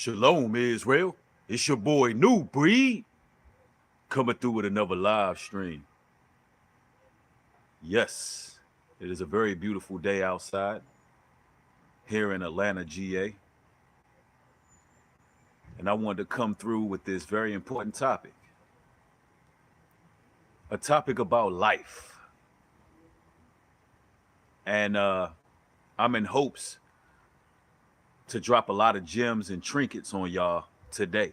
Shalom, Israel. It's your boy New Breed coming through with another live stream. Yes, it is a very beautiful day outside here in Atlanta, GA. And I wanted to come through with this very important topic. A topic about life. And I'm in hopes to drop a lot of gems and trinkets on y'all today.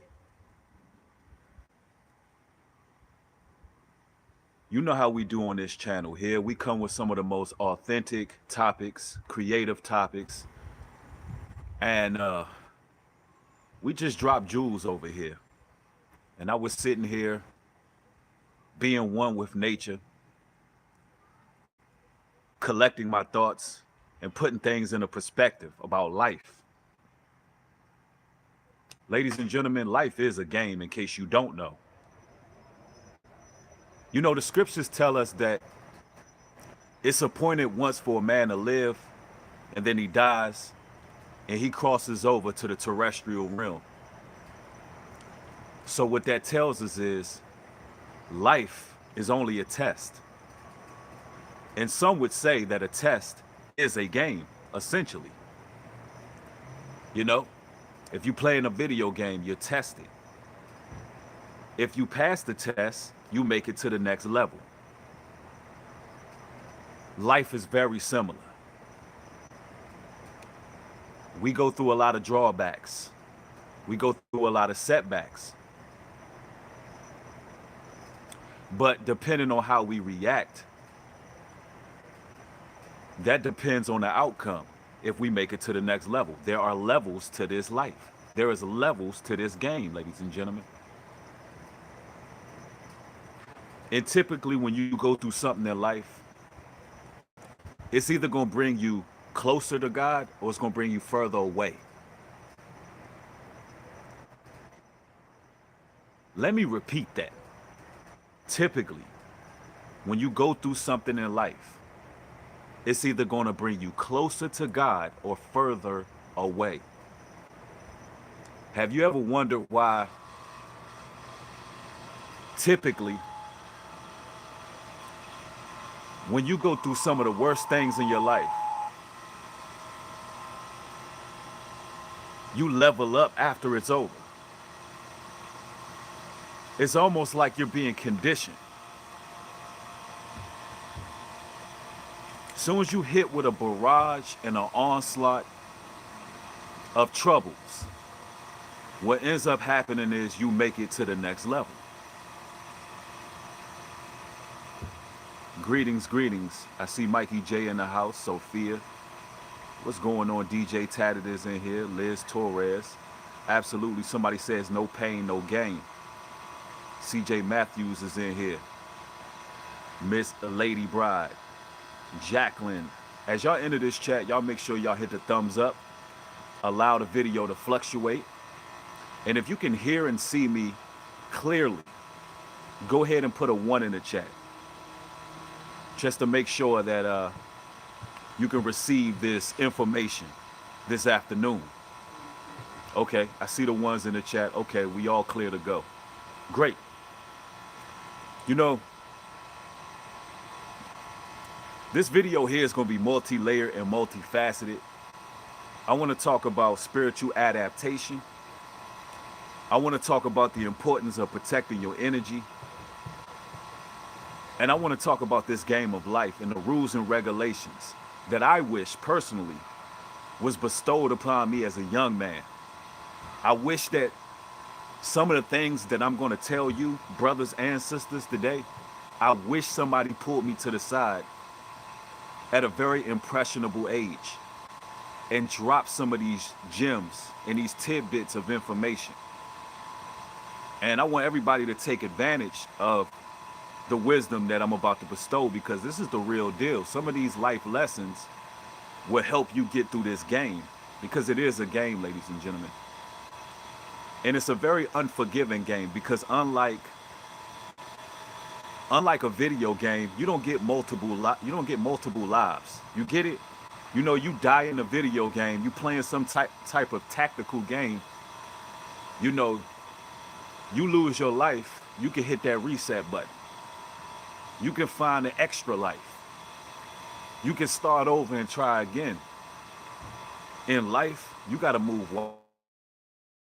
You know how we do on this channel here. We come with some of the most authentic topics, creative topics, and we just drop jewels over here. And I was sitting here being one with nature, collecting my thoughts and putting things in a perspective about life. Ladies and gentlemen, life is a game, in case you don't know. You know, the scriptures tell us that it's appointed once for a man to live, and then he dies, and he crosses over to the terrestrial realm. So what that tells us is life is only a test. And some would say that a test is a game, essentially. You know, if you play in a video game, you're tested. If you pass the test, you make it to the next level. Life is very similar. We go through a lot of drawbacks. We go through a lot of setbacks. But depending on how we react, that depends on the outcome if we make it to the next level. There are levels to this life. There is levels to this game, ladies and gentlemen. And typically when you go through something in life, it's either going to bring you closer to God or it's going to bring you further away. Let me repeat that. Typically, when you go through something in life, it's either going to bring you closer to God or further away. Have you ever wondered why typically when you go through some of the worst things in your life, you level up after it's over? It's almost like you're being conditioned. As soon as you hit with a barrage and an onslaught of troubles, what ends up happening is you make it to the next level. Greetings, greetings. I see Mikey J in the house, Sophia. What's going on? DJ Tatted is in here, Liz Torres. Absolutely, somebody says no pain, no gain. CJ Matthews is in here. Miss Lady Bride. Jacqueline. As y'all enter this chat, y'all make sure y'all hit the thumbs up. Allow the video to fluctuate. And if you can hear and see me clearly, go ahead and put a 1 in the chat. Just to make sure that you can receive this information this afternoon. Okay, I see the 1s in the chat. Okay, we all clear to go. Great. You know, this video here is going to be multi-layered and multifaceted. I want to talk about spiritual adaptation. I want to talk about the importance of protecting your energy. And I want to talk about this game of life and the rules and regulations that I wish personally was bestowed upon me as a young man. I wish that some of the things that I'm going to tell you, brothers and sisters, today, I wish somebody pulled me to the side at a very impressionable age and dropped some of these gems and these tidbits of information. And I want everybody to take advantage of the wisdom that I'm about to bestow, because this is the real deal. Some of these life lessons will help you get through this game, because it is a game, ladies and gentlemen. And it's a very unforgiving game, because unlike a video game, you don't get multiple lives. You get it? You know, you die in a video game, you playing some type of tactical game, You know, you lose your life, you can hit that reset button. You can find an extra life. You can start over and try again. In life, you got to move wise.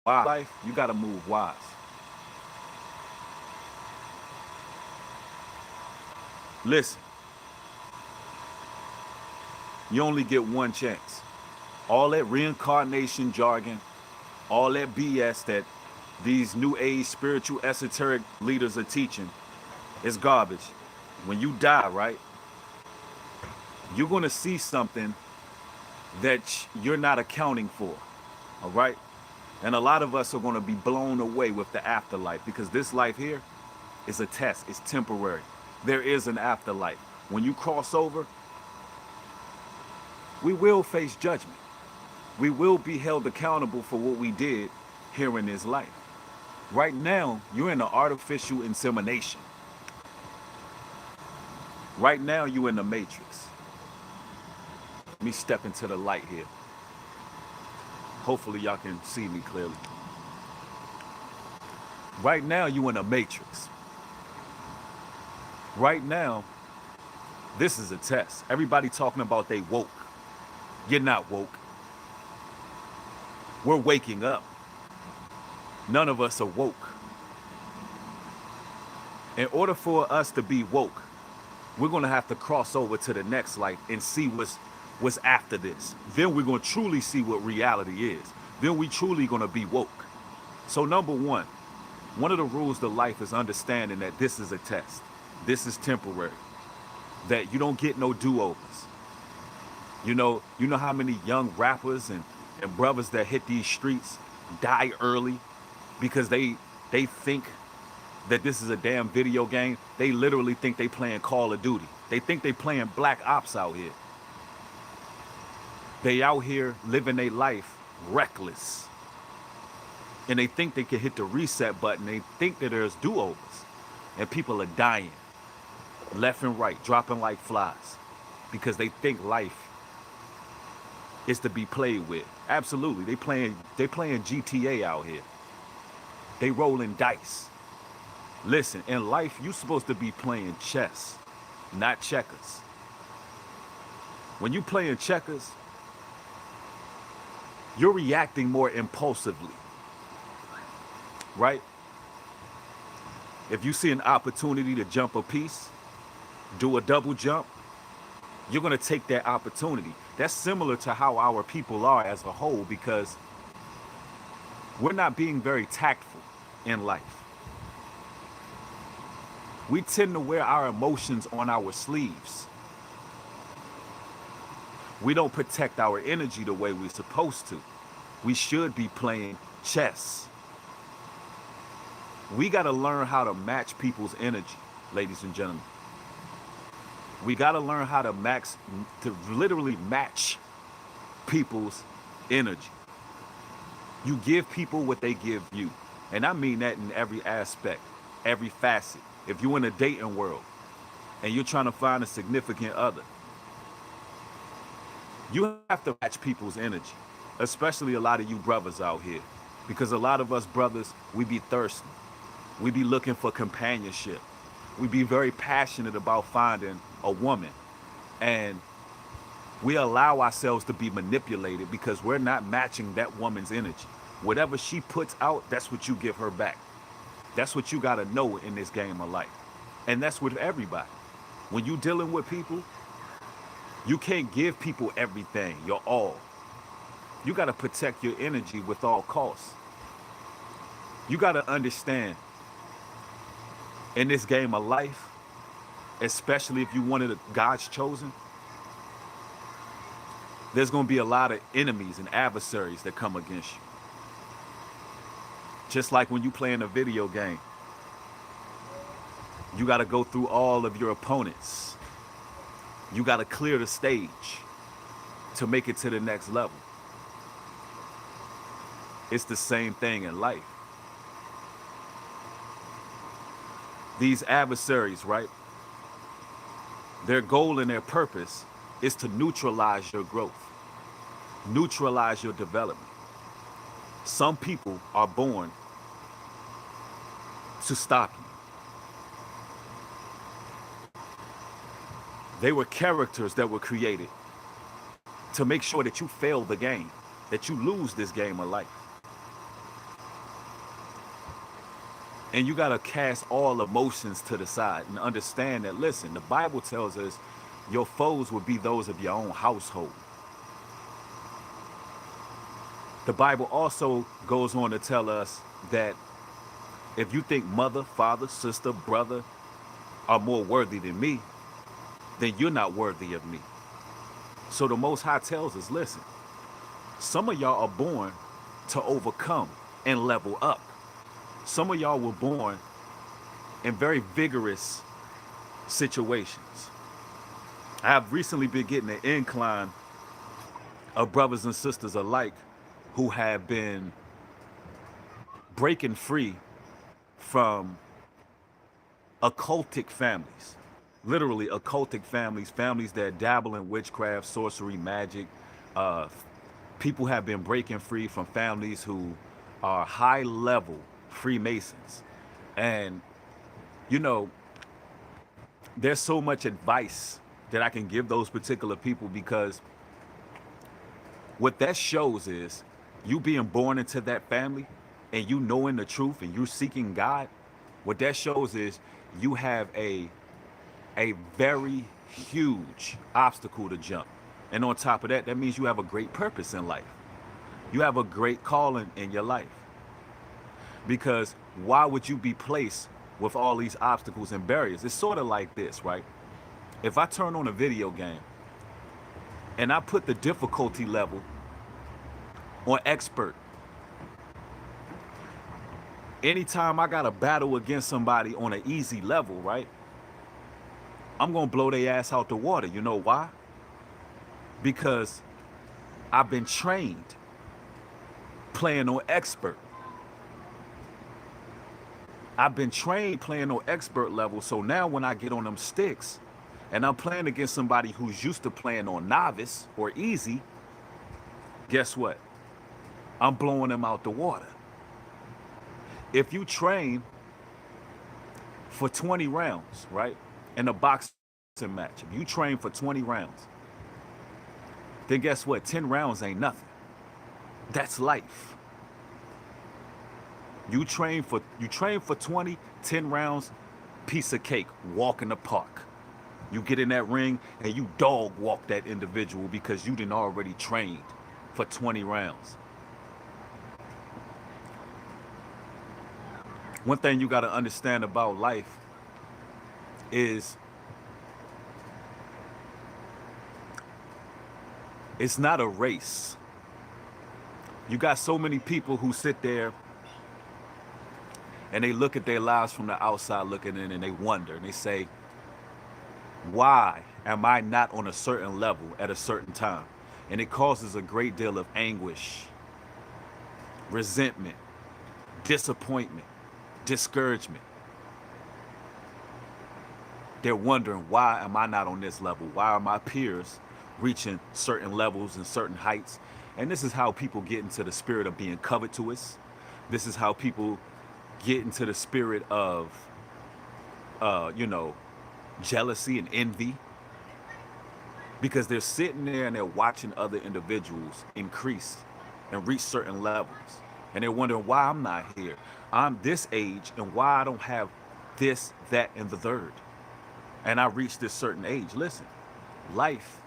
Life, you got to move wise. Listen, you only get one chance. All that reincarnation jargon, all that BS that these new age spiritual esoteric leaders are teaching is garbage. When you die, right, you're going to see something that you're not accounting for. All right? And a lot of us are going to be blown away with the afterlife because this life here is a test. It's temporary. There is an afterlife. When you cross over, we will face judgment. We will be held accountable for what we did here in this life. Right now, you're in an artificial insemination. Right now, you're in the matrix. Let me step into the light here. Hopefully, y'all can see me clearly. Right now, you're in a matrix. Right now, this is a test. Everybody talking about they woke. You're not woke. We're waking up. None of us are woke. In order for us to be woke, we're going to have to cross over to the next life and see what's after this. Then we're going to truly see what reality is. Then we truly going to be woke. So number one of the rules to life is understanding that this is a test. This is temporary. That you don't get no do-overs. You know how many young rappers and brothers that hit these streets die early because they think that this is a damn video game. They literally think they playing Call of Duty. They think they playing Black Ops out here. They out here living their life reckless. And they think they can hit the reset button. They think that there's do-overs. And people are dying left and right, dropping like flies because they think life is to be played with. Absolutely. They playing GTA out here. They rolling dice. Listen, in life, you're supposed to be playing chess, not checkers. When you playing checkers, you're reacting more impulsively, right? If you see an opportunity to jump a piece, do a double jump, you're going to take that opportunity. That's similar to how our people are as a whole because we're not being very tactful in life. We tend to wear our emotions on our sleeves. We don't protect our energy the way we're supposed to. We should be playing chess. We got to learn how to match people's energy, ladies and gentlemen. We got to learn how to literally match people's energy. You give people what they give you. And I mean that in every aspect, every facet. If you're in a dating world and you're trying to find a significant other, you have to match people's energy, especially a lot of you brothers out here. Because a lot of us brothers, we be thirsty. We be looking for companionship. We be very passionate about finding a woman. And we allow ourselves to be manipulated because we're not matching that woman's energy. Whatever she puts out, that's what you give her back. That's what you got to know in this game of life. And that's with everybody. When you're dealing with people, you can't give people everything, your all. You got to protect your energy with all costs. You got to understand, in this game of life, especially if you wanted a God's chosen, there's going to be a lot of enemies and adversaries that come against you. Just like when you play in a video game, you got to go through all of your opponents. You got to clear the stage to make it to the next level. It's the same thing in life. These adversaries, right? Their goal and their purpose is to neutralize your growth, neutralize your development. Some people are born to stop you. They were characters that were created to make sure that you fail the game, that you lose this game of life. And you got to cast all emotions to the side and understand that, listen, the Bible tells us your foes will be those of your own household. The Bible also goes on to tell us that if you think mother, father, sister, brother are more worthy than me, then you're not worthy of me. So the Most High tells us, listen, some of y'all are born to overcome and level up. Some of y'all were born in very vigorous situations. I have recently been getting an incline of brothers and sisters alike who have been breaking free from occultic families. Literally occultic families, families that dabble in witchcraft, sorcery, magic. People have been breaking free from families who are high level Freemasons. And, you know, there's so much advice that I can give those particular people, because what that shows is you being born into that family and you knowing the truth and you seeking God. What that shows is you have a very huge obstacle to jump. And on top of that, that means you have a great purpose in life. You have a great calling in your life. Because why would you be placed with all these obstacles and barriers? It's sort of like this, right? If I turn on a video game and I put the difficulty level on expert, anytime I got to battle against somebody on an easy level, right? I'm going to blow their ass out the water. You know why? Because I've been trained playing on expert. I've been trained playing on expert level. So now when I get on them sticks and I'm playing against somebody who's used to playing on novice or easy, guess what? I'm blowing them out the water. If you train for 20 rounds, right, in a boxing match, if you train for 20 rounds, then guess what? 10 rounds ain't nothing. That's life. You train for 20, 10 rounds, piece of cake, walk in the park. You get in that ring and you dog walk that individual because you done already trained for 20 rounds. One thing you got to understand about life is it's not a race. You got so many people who sit there and they look at their lives from the outside looking in and they wonder and they say, why am I not on a certain level at a certain time? And it causes a great deal of anguish, resentment, disappointment, discouragement. They're wondering, why am I not on this level? Why are my peers reaching certain levels and certain heights? And this is how people get into the spirit of being covetous. This is how people get into the spirit of, jealousy and envy. Because they're sitting there and they're watching other individuals increase and reach certain levels. And they're wondering why I'm not here. I'm this age and why I don't have this, that, and the third. And I reached this certain age. Listen, life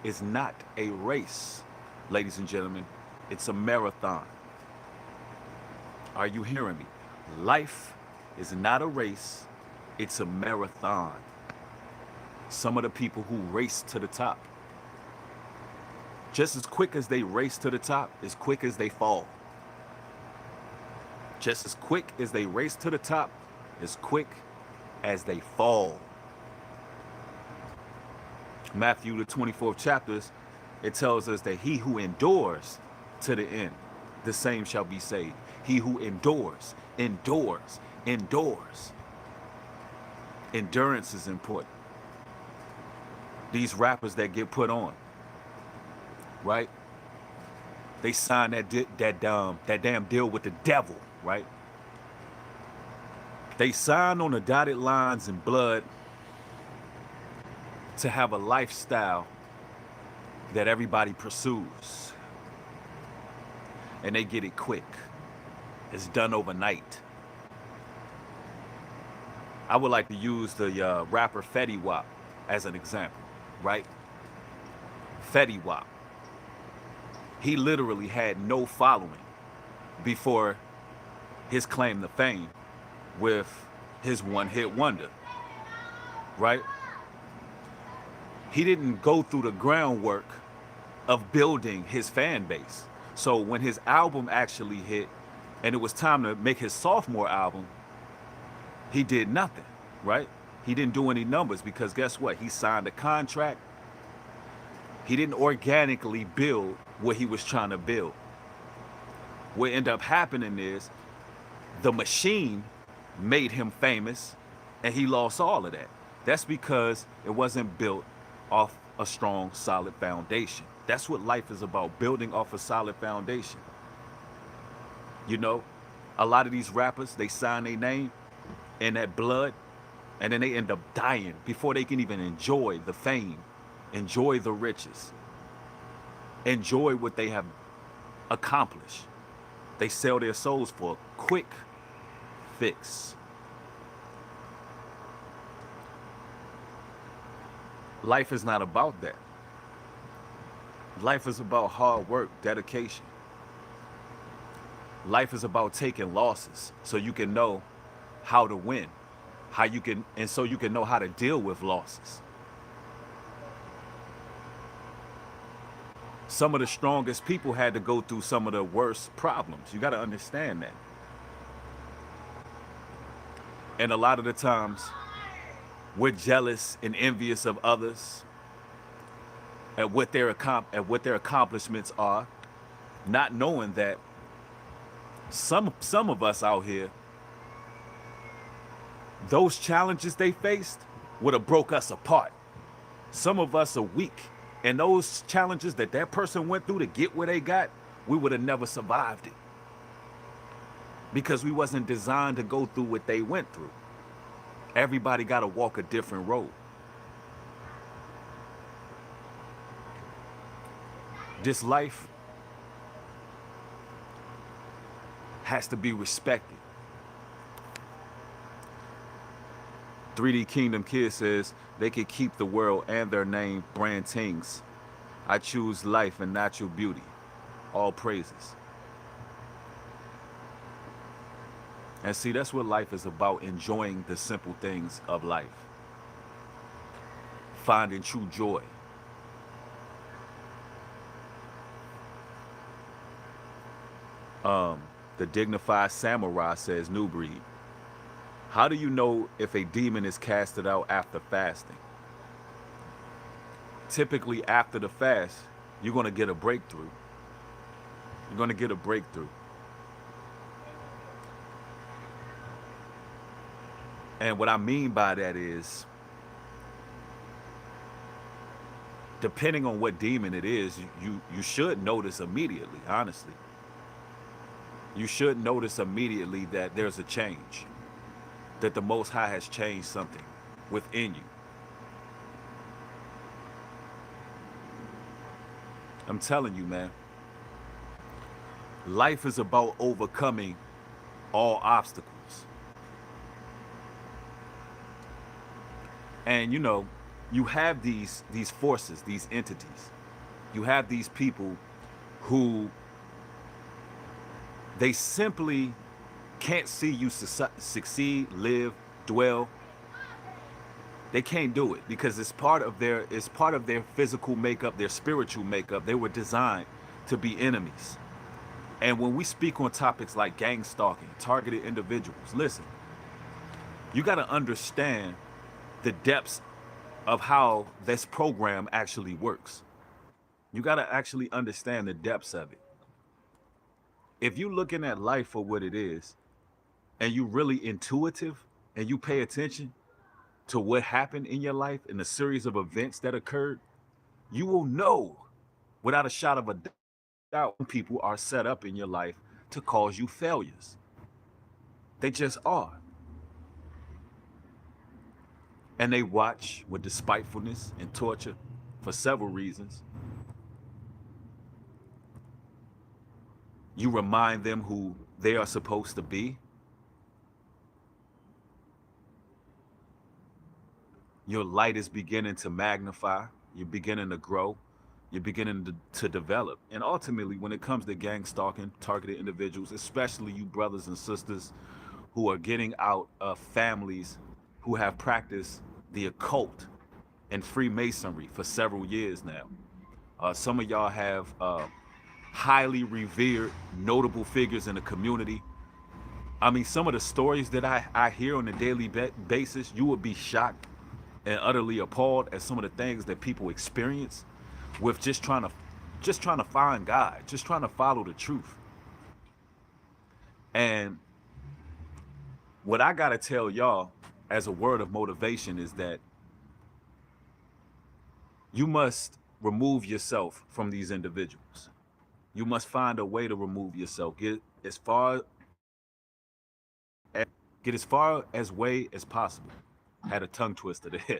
is not a race, ladies and gentlemen. It's a marathon. Are you hearing me? Life is not a race. It's a marathon. Some of the people who race to the top, just as quick as they race to the top, as quick as they fall. Just as quick as they race to the top, as quick as they fall. Matthew, the 24th chapter, it tells us that he who endures to the end, the same shall be saved. He who endures. Endurance is important. These rappers that get put on, right? They signed that damn deal with the devil, right? They signed on the dotted lines in blood to have a lifestyle that everybody pursues, and they get it quick. It's done overnight. I would like to use the rapper Fetty Wap as an example, right? Fetty Wap. He literally had no following before his claim to fame with his one-hit wonder, right? He didn't go through the groundwork of building his fan base. So when his album actually hit and it was time to make his sophomore album, he did nothing, right? He didn't do any numbers because guess what? He signed a contract. He didn't organically build what he was trying to build. What ended up happening is the machine made him famous and he lost all of that. That's because it wasn't built off a strong, solid foundation. That's what life is about, building off a solid foundation. You know, a lot of these rappers, they sign their name in that blood, and then they end up dying before they can even enjoy the fame, enjoy the riches, enjoy what they have accomplished. They sell their souls for a quick fix. Life is not about that. Life is about hard work, dedication. Life is about taking losses so you can know how to win, and so you can know how to deal with losses. Some of the strongest people had to go through some of the worst problems. You got to understand that. And a lot of the times, we're jealous and envious of others at what their accomplishments are, not knowing that some of us out here, those challenges they faced would have broke us apart. Some of us are weak, and those challenges that person went through to get where they got, we would have never survived it because we wasn't designed to go through what they went through. Everybody got to walk a different road. This life has to be respected. 3D Kingdom Kid says they can keep the world and their name brand tings. I choose life and natural beauty. All praises. And see, that's what life is about, enjoying the simple things of life. Finding true joy. The Dignified Samurai says, new breed. How do you know if a demon is casted out after fasting? Typically after the fast, you're going to get a breakthrough. You're going to get a breakthrough. And what I mean by that is, depending on what demon it is, you should notice immediately, honestly. You should notice immediately that there's a change, that the Most High has changed something within you. I'm telling you, man, life is about overcoming all obstacles. And you know, you have these forces, these entities. You have these people who they simply can't see you succeed, live, dwell. They can't do it because it's part of their physical makeup, their spiritual makeup. They were designed to be enemies. And when we speak on topics like gang stalking, targeted individuals, listen, you got to understand the depths of how this program actually works. You got to actually understand the depths of it. If you're looking at life for what it is, and you really intuitive, and you pay attention to what happened in your life and the series of events that occurred, you will know without a shot of a doubt out people are set up in your life to cause you failures. They just are. And they watch with despitefulness and torture for several reasons. You remind them who they are supposed to be. Your light is beginning to magnify. You're beginning to grow. You're beginning to develop. And ultimately, when it comes to gang stalking, targeted individuals, especially you brothers and sisters who are getting out of families who have practiced the occult and Freemasonry for several years now. Some of y'all have highly revered, notable figures in the community. I mean, some of the stories that I hear on a daily basis, you would be shocked and utterly appalled at some of the things that people experience with just trying to find God, just trying to follow the truth. And what I gotta tell y'all as a word of motivation is that you must remove yourself from these individuals. You must find a way to remove yourself. As far get as far as way as possible. Had a tongue twister there.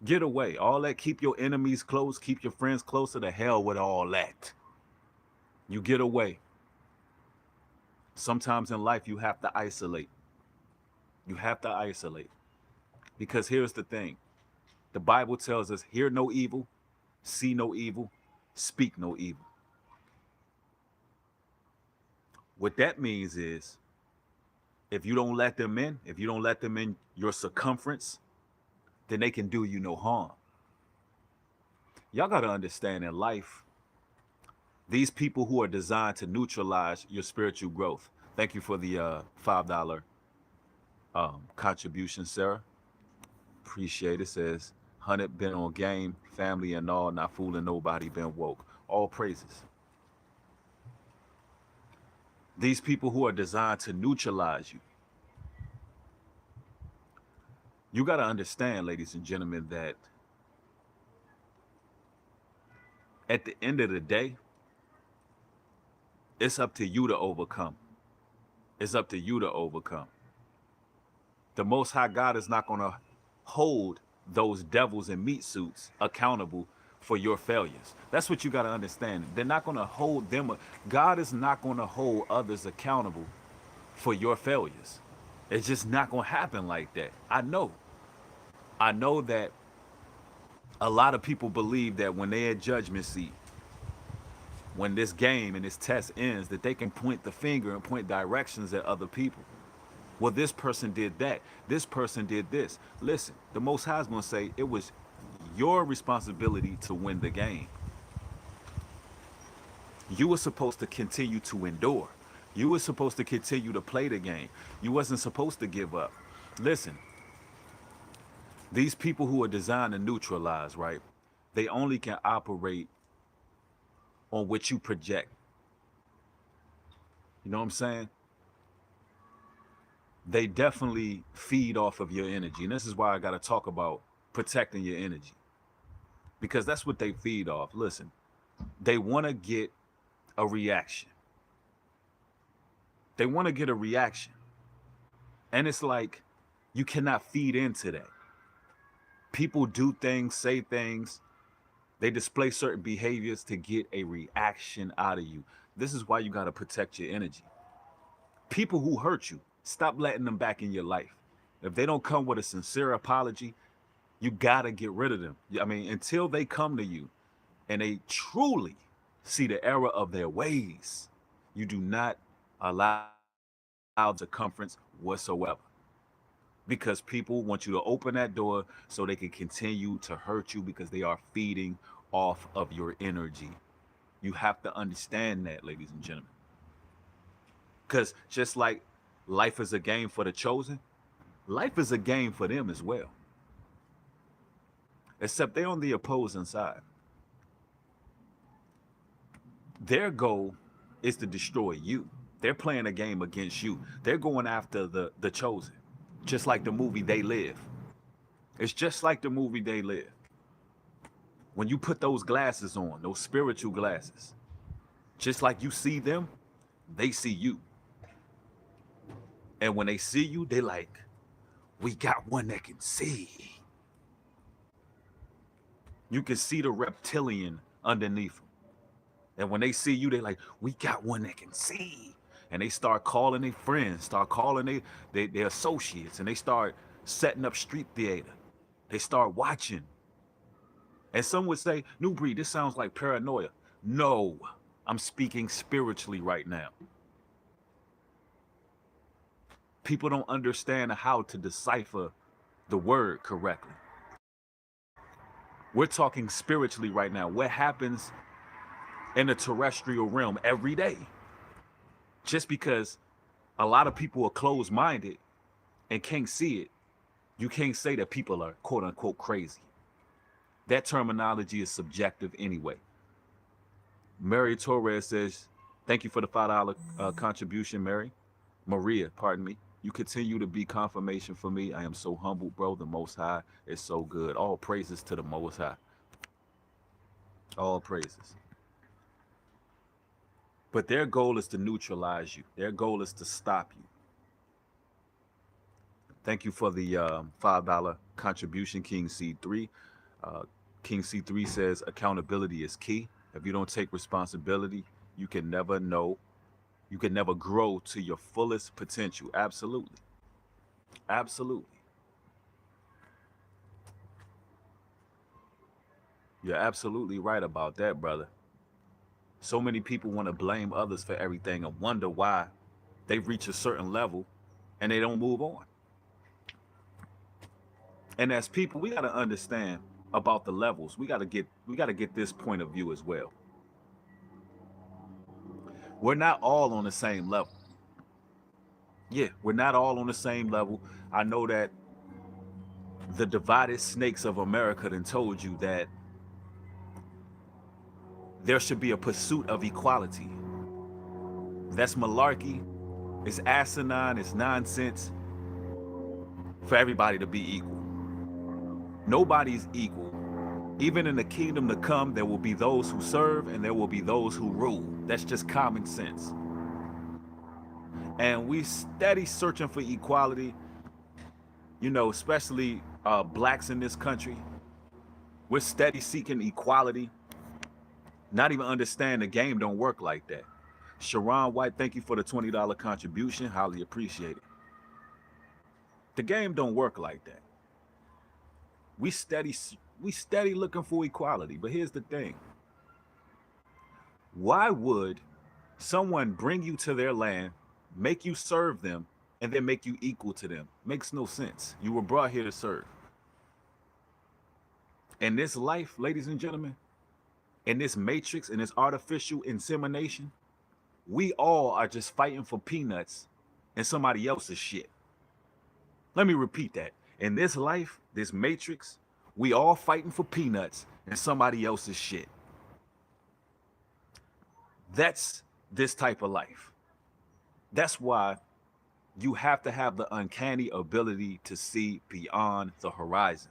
Get away. All that, keep your enemies close, keep your friends closer. To hell with all that. You get away. Sometimes in life you have to isolate. You have to isolate. Because here's the thing. The Bible tells us, hear no evil, see no evil, speak no evil. What that means is, if you don't let them in, if you don't let them in your circumference, then they can do you no harm. Y'all got to understand, in life, these people who are designed to neutralize your spiritual growth. Thank you for the $5 contribution, Sarah. Appreciate it. Says, 100 been on game, family and all, not fooling nobody, been woke. All praises. These people who are designed to neutralize you. You got to understand, ladies and gentlemen, that at the end of the day, it's up to you to overcome. It's up to you to overcome. The Most High God is not going to hold those devils in meat suits accountable for your failures. That's what you got to understand. They're not going to hold them. God is not going to hold others accountable for your failures. It's just not going to happen like that. I know that a lot of people believe that when they're at judgment seat, when this game and this test ends, that they can point the finger and point directions at other people. Well, this person did that. This person did this. Listen, the Most High is going to say it was your responsibility to win the game. You were supposed to continue to endure. You were supposed to continue to play the game. You wasn't supposed to give up. Listen, these people who are designed to neutralize, right? They only can operate on what you project. You know what I'm saying? They definitely feed off of your energy. And this is why I got to talk about protecting your energy. Because that's what they feed off. Listen, they want to get a reaction. They want to get a reaction. And it's like, you cannot feed into that. People do things, say things. They display certain behaviors to get a reaction out of you. This is why you got to protect your energy. People who hurt you, stop letting them back in your life. If they don't come with a sincere apology, you got to get rid of them. I mean, until they come to you and they truly see the error of their ways, you do not allow circumference whatsoever. Because people want you to open that door so they can continue to hurt you because they are feeding off of your energy. You have to understand that, ladies and gentlemen. Because just like life is a game for the chosen, life is a game for them as well. Except they're on the opposing side. Their goal is to destroy you. They're playing a game against you. They're going after the chosen. Just like the movie They Live. It's just like the movie They Live. When you put those glasses on, those spiritual glasses, Just like you see them, they see you. And when they see you, they like, we got one that can see. You can see the reptilian underneath them. And when they see you, they like, we got one that can see. And they start calling their friends, start calling their associates, and they start setting up street theater. They start watching. And some would say, New Breed, this sounds like paranoia. No, I'm speaking spiritually right now. People don't understand how to decipher the word correctly. We're talking spiritually right now. What happens in the terrestrial realm every day? Just because a lot of people are closed-minded and can't see it, you can't say that people are quote unquote crazy. That terminology is subjective anyway. Mary Torres says, thank you for the $5 contribution, Mary. Maria, pardon me. You continue to be confirmation for me. I am so humbled, bro. The Most High is so good. All praises to the Most High. All praises. But their goal is to neutralize you. Their goal is to stop you. Thank you for the $5 contribution, King C3. King C3 says accountability is key. If you don't take responsibility, you can never know. You can never grow to your fullest potential. Absolutely. Absolutely. You're absolutely right about that, brother. So many people want to blame others for everything and wonder why they reach a certain level and they don't move on. And as people, we got to understand about the levels. We got to get this point of view as well. We're not all on the same level. Yeah, we're not all on the same level. I know that the divided snakes of America done told you that there should be a pursuit of equality. That's malarkey. It's asinine. It's nonsense for everybody to be equal. Nobody's equal. Even in the kingdom to come, there will be those who serve and there will be those who rule. That's just common sense. And we steady searching for equality, you know, especially blacks in this country. We're steady seeking equality. Not even understand the game don't work like that. Sharon White, thank you for the $20 contribution. Highly appreciate it. The game don't work like that. We steady looking for equality. But here's the thing. Why would someone bring you to their land, make you serve them, and then make you equal to them? Makes no sense. You were brought here to serve. In this life, ladies and gentlemen, in this matrix, in this artificial insemination, we all are just fighting for peanuts and somebody else's shit. Let me repeat that. In this life, this matrix, we all fighting for peanuts and somebody else's shit. That's this type of life. That's why you have to have the uncanny ability to see beyond the horizon.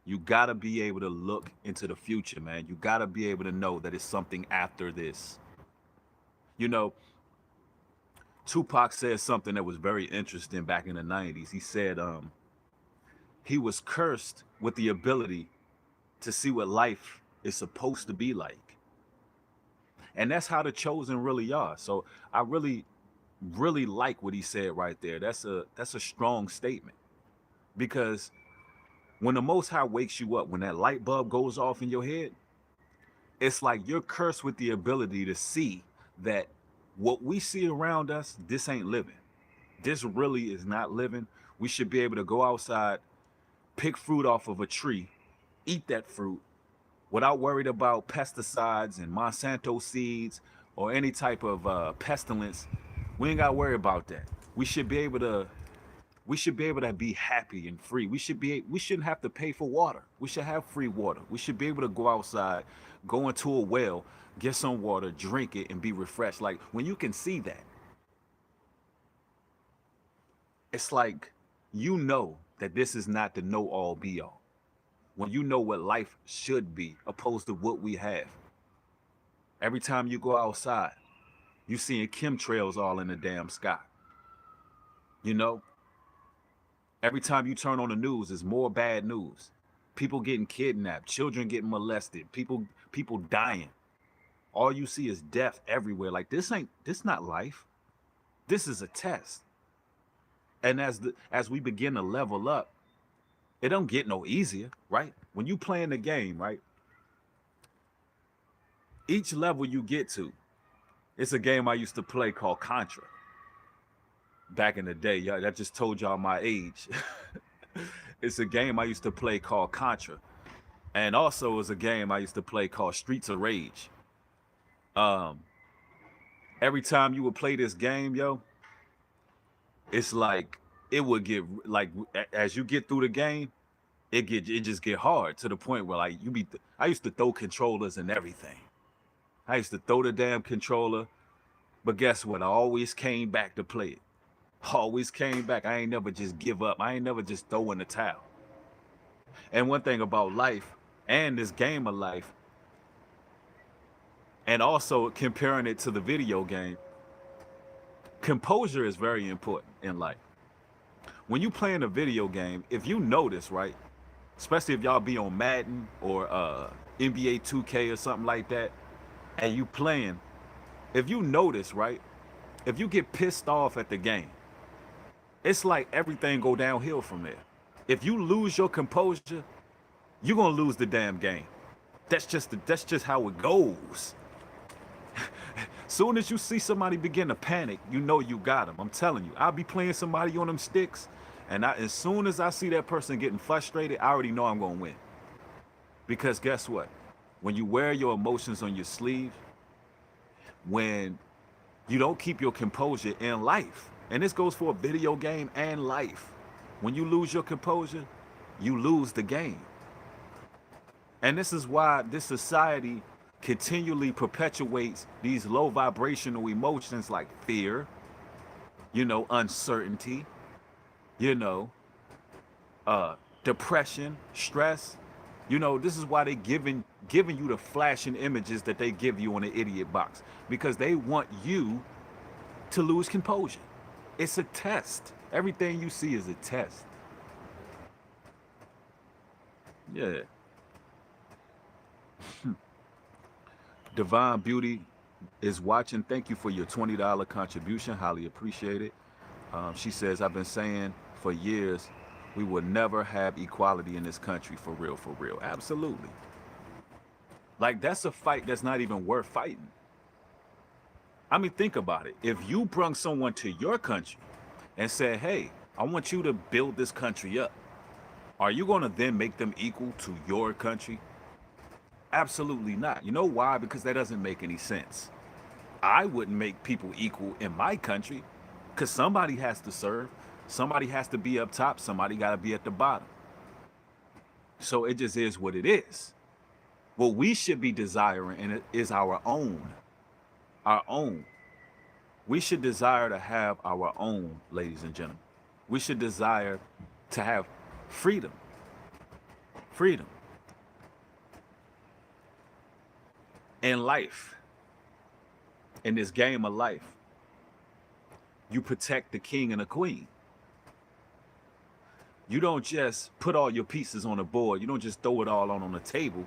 You gotta be able to look into the future, man. You gotta be able to know that it's something after this. You know, Tupac said something that was very interesting back in the 90s. He said he was cursed with the ability to see what life is supposed to be like. And that's how the chosen really are. So I really like what he said right there. That's a strong statement. Because when the Most High wakes you up, when that light bulb goes off in your head, it's like you're cursed with the ability to see that what we see around us, this ain't living. This really is not living. We should be able to go outside, pick fruit off of a tree, eat that fruit without worried about pesticides and Monsanto seeds or any type of pestilence. We ain't got to worry about that. We should be able to be happy and free. We shouldn't have to pay for water. We should have free water. We should be able to go outside, go into a well, get some water, drink it, and be refreshed. Like, when you can see that, it's like you know that this is not the know-all be-all. When you know what life should be opposed to what we have. Every time you go outside, You seeing chemtrails all in the damn sky. You know, every time you turn on the news, there's more bad news. People getting kidnapped, children getting molested, people dying. All you see is death everywhere. Like this not life. This is a test. And as we begin to level up, it don't get no easier, right? When you playing the game, right? Each level you get to, it's a game I used to play called Contra. Back in the day, y'all, that just told y'all my age. It's a game I used to play called Contra. And also it was a game I used to play called Streets of Rage. Every time you would play this game, yo, it's like it would get like as you get through the game, it just get hard to the point where like I used to throw controllers and everything. I used to throw the damn controller, but guess what? I always came back to play it. Always came back. I ain't never just give up. I ain't never just throw in the towel. And one thing about life and this game of life, and also comparing it to the video game, composure is very important in life. When you play in a video game, if you notice, right, especially if y'all be on Madden or NBA 2K or something like that, and you playing, if you notice, right, if you get pissed off at the game, it's like everything go downhill from there. If you lose your composure, you're gonna lose the damn game. That's just how it goes. Soon as you see somebody begin to panic, you know you got them. I'm telling you, I'll be playing somebody on them sticks, and as soon as I see that person getting frustrated, I already know I'm gonna win. Because guess what? When you wear your emotions on your sleeve, when you don't keep your composure in life, and this goes for a video game and life, when you lose your composure, you lose the game. And this is why this society continually perpetuates these low vibrational emotions like fear, uncertainty, depression, stress. This is why they giving you the flashing images that they give you on the idiot box, because they want you to lose composure. It's a test. Everything you see is a test. Yeah. Divine Beauty is watching. Thank you for your $20 contribution. Highly appreciate it. She says, I've been saying for years, we will never have equality in this country, for real, for real. Absolutely. Like, that's a fight that's not even worth fighting. I mean, think about it. If you brought someone to your country and said, hey, I want you to build this country up, are you going to then make them equal to your country? Absolutely not. You know why? Because that doesn't make any sense. I wouldn't make people equal in my country, because somebody has to serve. Somebody has to be up top. Somebody got to be at the bottom. So it just is what it is. What we should be desiring, and it is our own. Our own. We should desire to have our own, ladies and gentlemen. We should desire to have freedom. Freedom. In life, in this game of life, you protect the king and the queen. You don't just put all your pieces on the board. You don't just throw it all on the table,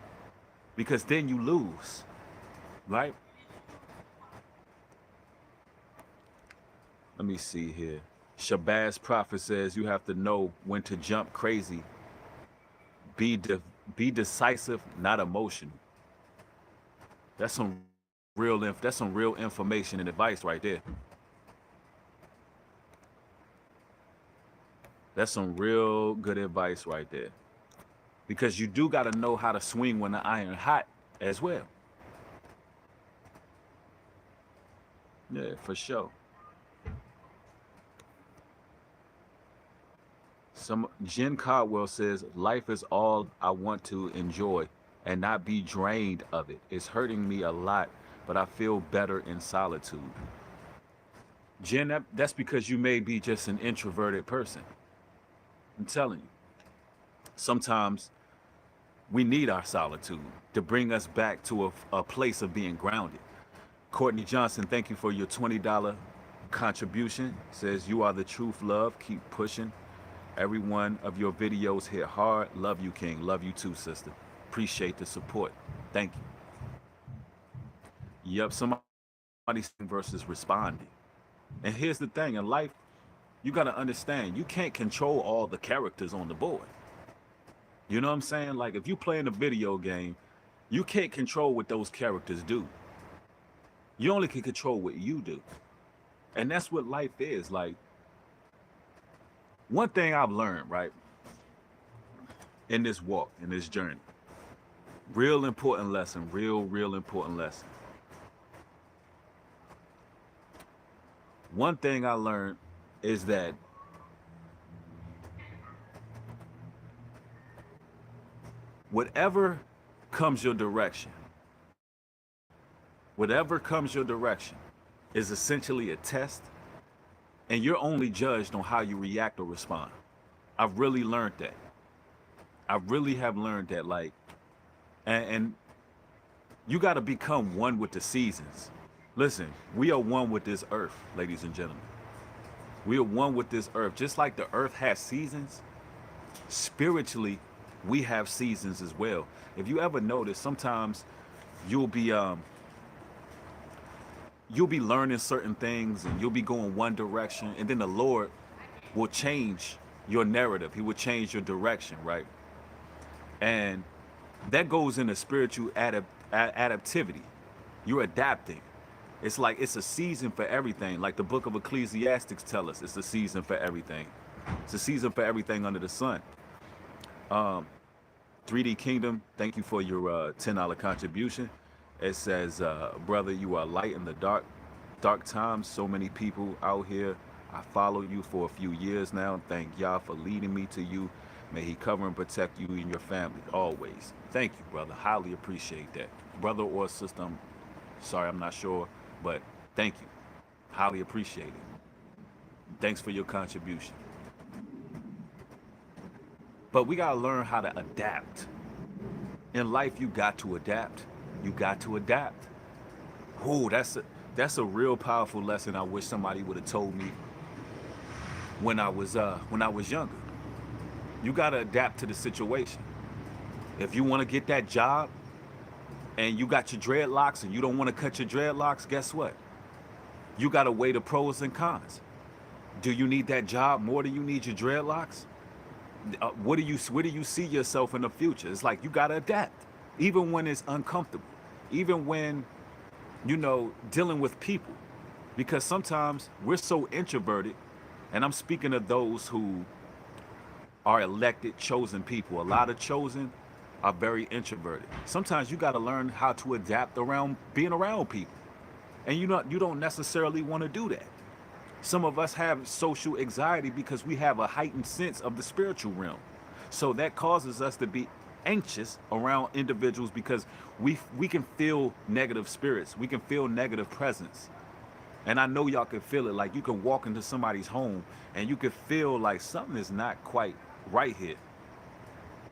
because then you lose, right? Let me see here. Shabazz Prophet says you have to know when to jump crazy. Be decisive, not emotional. That's some real information and advice right there. That's some real good advice right there. Because you do got to know how to swing when the iron hot as well. Yeah, for sure. Jen Caldwell says, life is all I want to enjoy and not be drained of it. It's hurting me a lot, but I feel better in solitude. Jen, that's because you may be just an introverted person. I'm telling you. Sometimes we need our solitude to bring us back to a place of being grounded. Courtney Johnson, thank you for your $20 contribution. Says you are the truth, love. Keep pushing. Every one of your videos hit hard. Love you, King. Love you too, sister. Appreciate the support. Thank you. Yep, somebody saying versus responding. And here's the thing in life, you got to understand, you can't control all the characters on the board. You know what I'm saying? Like if you play in a video game, you can't control what those characters do. You only can control what you do. And that's what life is. Like one thing I've learned, right, in this walk, in this journey, real important lesson, real important lesson. One thing I learned is that whatever comes your direction, whatever comes your direction is essentially a test, and you're only judged on how you react or respond. I've really learned that. I really have learned that, like, and you got to become one with the seasons. Listen, we are one with this earth, ladies and gentlemen. We are one with this earth. Just like the earth has seasons, spiritually, we have seasons as well. If you ever notice, sometimes you'll be learning certain things and you'll be going one direction, and then the Lord will change your narrative. He will change your direction, right? And that goes into spiritual adaptivity. You're adapting. It's like it's a season for everything. Like the book of Ecclesiastics tell us, it's a season for everything. It's a season for everything under the sun. 3D Kingdom, thank you for your $10 contribution. It says, brother, you are light in the dark times. So many people out here. I follow you for a few years now. Thank Yah for leading me to you. May he cover and protect you and your family always. Thank you, brother. Highly appreciate that. Brother or sister, I'm sorry, I'm not sure, but thank you. Highly appreciate it. Thanks for your contribution. But we got to learn how to adapt. In life, you got to adapt. You got to adapt. Ooh, that's a real powerful lesson. I wish somebody would have told me when I was younger. You got to adapt to the situation. If you want to get that job and you got your dreadlocks and you don't want to cut your dreadlocks, guess what? You got to weigh the pros and cons. Do you need that job more than you need your dreadlocks? Where do you see yourself in the future? It's like you got to adapt, even when it's uncomfortable, even when, dealing with people, because sometimes we're so introverted, and I'm speaking of those who are elected, chosen people. A lot of chosen are very introverted. Sometimes you got to learn how to adapt around being around people, and you don't necessarily want to do that. Some of us have social anxiety because we have a heightened sense of the spiritual realm. So that causes us to be anxious around individuals because we can feel negative spirits. We can feel negative presence. And I know y'all can feel it. Like you can walk into somebody's home and you can feel like something is not quite right here.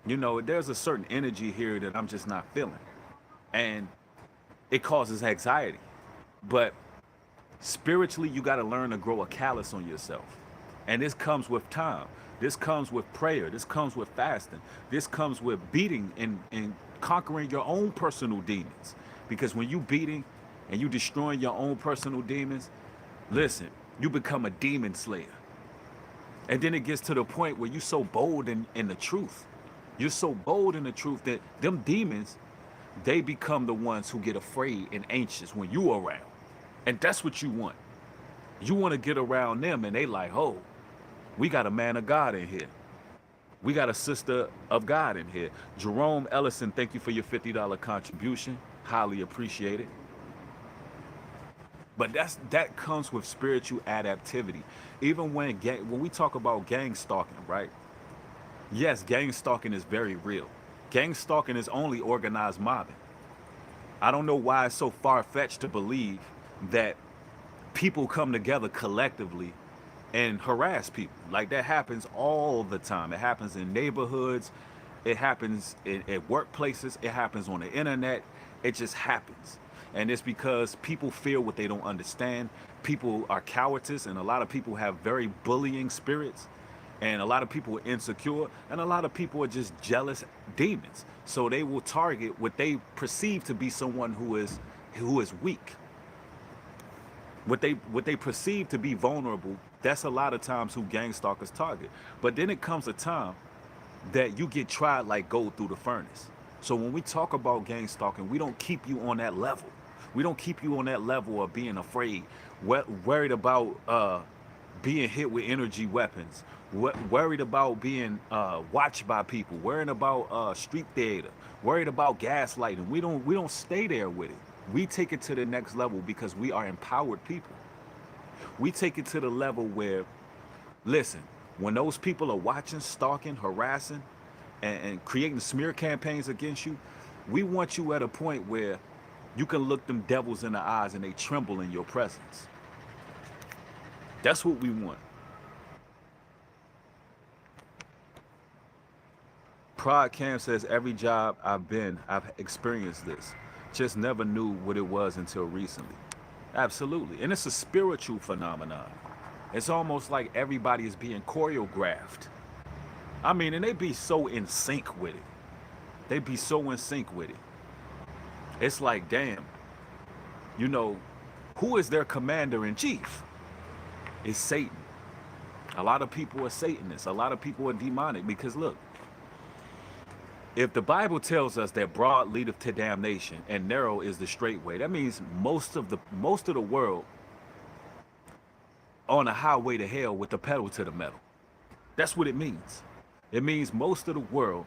There's a certain energy here that I'm just not feeling. And it causes anxiety. But spiritually, you got to learn to grow a callus on yourself. And this comes with time. This comes with prayer. This comes with fasting. This comes with beating and conquering your own personal demons. Because when you beating and you destroying your own personal demons, listen, you become a demon slayer. And then it gets to the point where you're so bold in the truth. You're so bold in the truth that them demons, they become the ones who get afraid and anxious when you are around. And that's what you want. You want to get around them and they like, oh, we got a man of God in here. We got a sister of God in here. Jerome Ellison, thank you for your $50 contribution. Highly appreciate it. But that comes with spiritual adaptivity. Even when we talk about gang stalking, right? Yes, gang stalking is very real. Gang stalking is only organized mobbing. I don't know why it's so far-fetched to believe that people come together collectively and harass people. Like that happens all the time. It happens in neighborhoods. It happens at workplaces. It happens on the internet. It just happens. And it's because people fear what they don't understand. People are cowardice, and a lot of people have very bullying spirits, and a lot of people are insecure, and a lot of people are just jealous demons. So they will target what they perceive to be someone who is weak. What they perceive to be vulnerable, that's a lot of times who gang stalkers target. But then it comes a time that you get tried like gold through the furnace. So when we talk about gang stalking, we don't keep you on that level. We don't keep you on that level of being afraid, worried about being hit with energy weapons, worried about being watched by people, worried about street theater, worried about gaslighting. We don't stay there with it. We take it to the next level because we are empowered people. We take it to the level where, listen, when those people are watching, stalking, harassing, and creating smear campaigns against you, we want you at a point where you can look them devils in the eyes and they tremble in your presence. That's what we want. Prod Cam says, every job I've experienced this. Just never knew what it was until recently. Absolutely. And it's a spiritual phenomenon. It's almost like everybody is being choreographed. I mean, and they be so in sync with it. They be so in sync with it. It's like, damn, you know, who is their commander in chief? It's Satan. A lot of people are Satanists. A lot of people are demonic because look, if the Bible tells us that broad leadeth to damnation and narrow is the straight way, that means most of the world on a highway to hell with the pedal to the metal. That's what it means. It means most of the world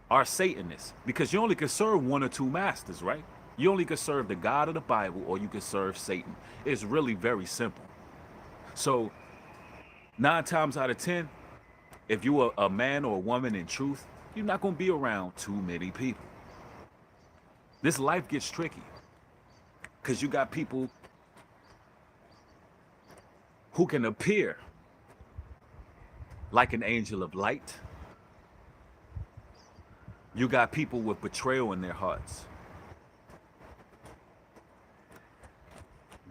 are Satanists because you only can serve one or two masters, right? You only can serve the God of the Bible or you can serve Satan. It's really very simple. So 9 times out of 10, if you are a man or a woman in truth, you're not going to be around too many people. This life gets tricky because you got people who can appear like an angel of light. You got people with betrayal in their hearts.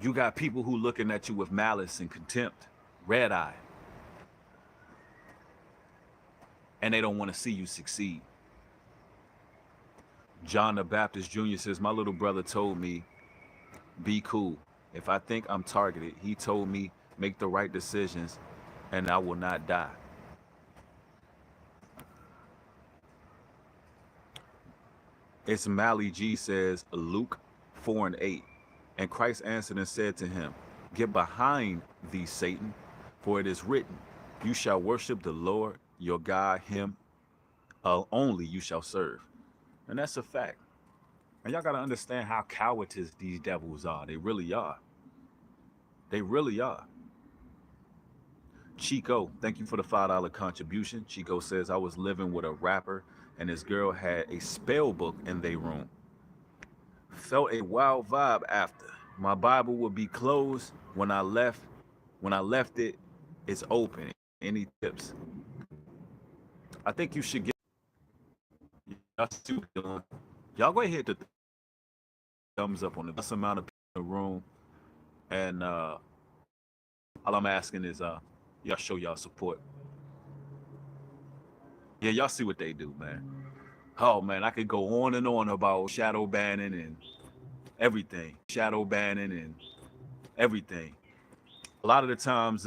You got people who looking at you with malice and contempt, red eye. And they don't want to see you succeed. John the Baptist Jr. says, my little brother told me, be cool. If I think I'm targeted, he told me, make the right decisions and I will not die. It's Mally G says, Luke 4:8. And Christ answered and said to him, get behind thee, Satan, for it is written, you shall worship the Lord your God, him only you shall serve. And that's a fact. And y'all got to understand how cowardice these devils are. They really are. They really are. Chico, thank you for the $5 contribution. Chico says, I was living with a rapper and his girl had a spell book in their room. Felt a wild vibe after. My Bible would be closed when I left. When I left it, it's open. Any tips? I think you should get y'all go ahead and hit the thumbs up on the best amount of people in the room. And all I'm asking is y'all show y'all support. Yeah, y'all see what they do, man. Oh man, I could go on and on about shadow banning and everything. Shadow banning and everything. A lot of the times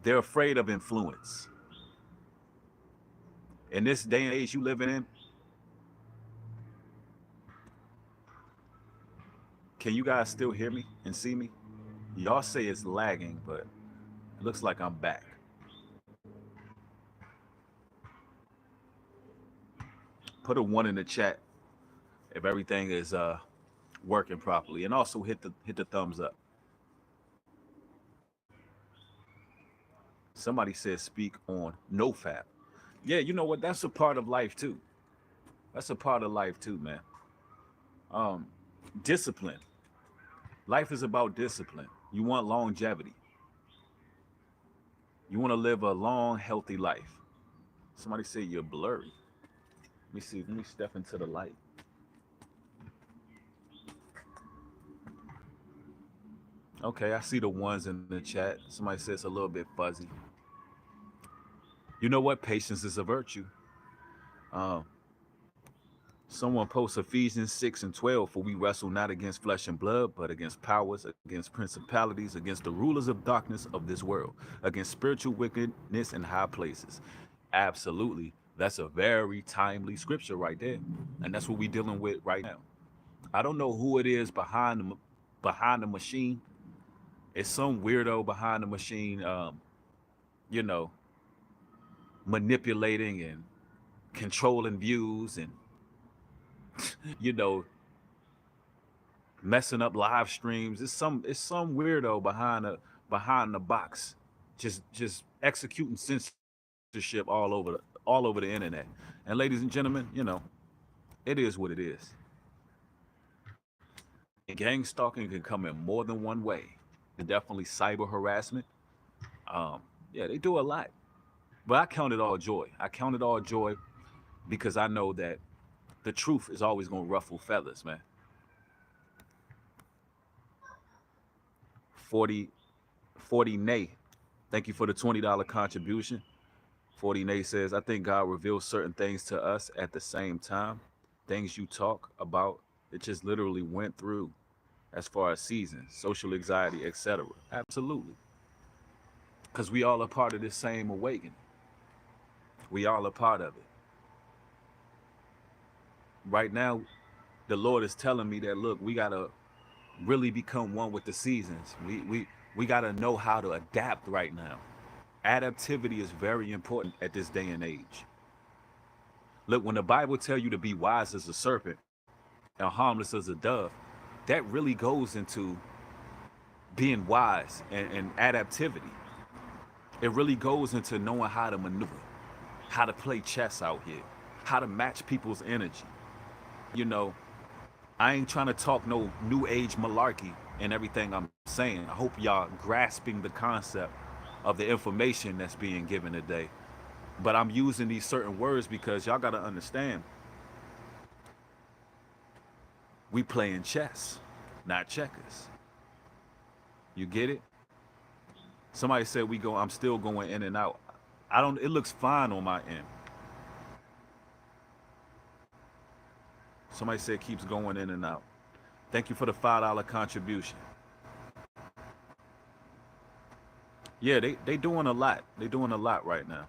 they're afraid of influence. In this day and age you living in, can you guys still hear me and see me? Y'all say it's lagging, but it looks like I'm back. Put a 1 in the chat if everything is working properly, and also hit the thumbs up. Somebody said speak on NoFap. Yeah, you know what? That's a part of life too. That's a part of life too, man. Discipline. Life is about discipline. You want longevity. You want to live a long, healthy life. Somebody said you're blurry. Let me see. Let me step into the light. Okay, I see the ones in the chat. Somebody says a little bit fuzzy. You know what? Patience is a virtue. Um, Someone posts Ephesians 6 and 12, for we wrestle not against flesh and blood, but against powers, against principalities, against the rulers of darkness of this world, against spiritual wickedness in high places. Absolutely. That's a very timely scripture right there. And that's what we're dealing with right now. I don't know who it is behind the machine. It's some weirdo behind the machine, you know, manipulating and controlling views and, you know, messing up live streams. It's some weirdo behind the box, just executing censorship all over the internet. And ladies and gentlemen, it is what it is. And gang stalking can come in more than one way. And definitely cyber harassment. Um, yeah, they do a lot. But I count it all joy. I count it all joy because I know that the truth is always gonna ruffle feathers, man. 40 40 Nay. Thank you for the $20 contribution. 40 Nay says, I think God reveals certain things to us at the same time. Things you talk about, it just literally went through as far as seasons, social anxiety, etc. Absolutely. Because we all are part of this same awakening. We all are part of it. Right now, the Lord is telling me that, look, we got to really become one with the seasons. We got to know how to adapt right now. Adaptivity is very important at this day and age. Look, when the Bible tells you to be wise as a serpent and harmless as a dove, that really goes into being wise and adaptivity. It really goes into knowing how to maneuver, how to play chess out here, how to match people's energy. You know, I ain't trying to talk no new age malarkey and everything I'm saying. I hope y'all grasping the concept of the information that's being given today. But I'm using these certain words because y'all got to understand we playing chess, not checkers. You get it? Somebody said I'm still going in and out. I don't, it looks fine on my end. Somebody said keeps going in and out. Thank you for the $5 contribution. Yeah, they doing a lot. They doing a lot right now.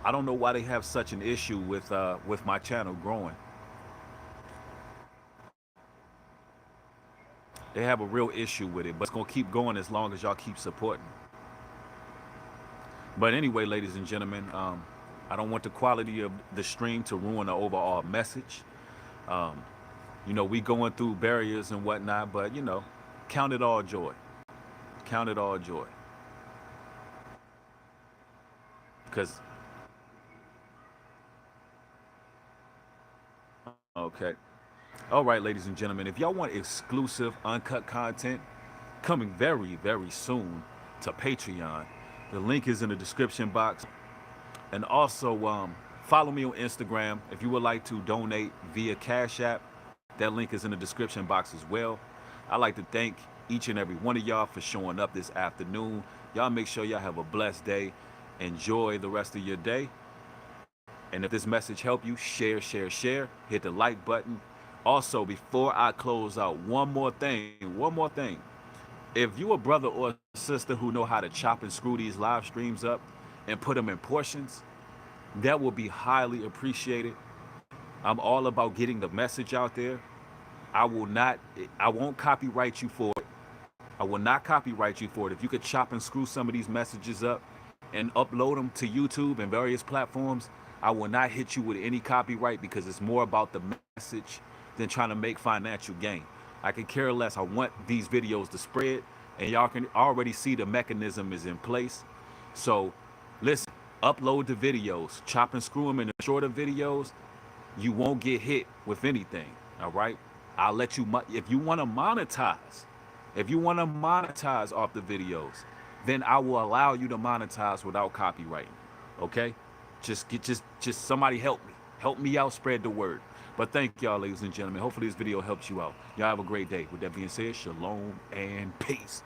I don't know why they have such an issue with my channel growing. They have a real issue with it, but it's gonna keep going as long as y'all keep supporting. But anyway, ladies and gentlemen, I don't want the quality of the stream to ruin the overall message. Um, we going through barriers and whatnot, but count it all joy. Count it all joy. Because okay. All right, ladies and gentlemen, if y'all want exclusive uncut content coming very, very soon to Patreon, the link is in the description box. And also follow me on Instagram. If you would like to donate via Cash App, that link is in the description box as well. I'd like to thank each and every one of y'all for showing up this afternoon. Y'all make sure y'all have a blessed day. Enjoy the rest of your day. And if this message helped you, share, share, share. Hit the like button. Also, before I close out, one more thing. If you a brother or sister who know how to chop and screw these live streams up and put them in portions, that will be highly appreciated. I'm all about getting the message out there. I won't copyright you for it. I will not copyright you for it. If you could chop and screw some of these messages up and upload them to YouTube and various platforms, I will not hit you with any copyright because it's more about the message than trying to make financial gain. I can care less. I want these videos to spread, and y'all can already see the mechanism is in place. So listen, upload the videos, chop and screw them in the shorter videos. You won't get hit with anything, all right? I'll let you, if you want to monetize, off the videos, then I will allow you to monetize without copywriting, okay? Just somebody help me out, spread the word. But thank y'all, ladies and gentlemen. Hopefully this video helps you out. Y'all have a great day. With that being said, shalom and peace.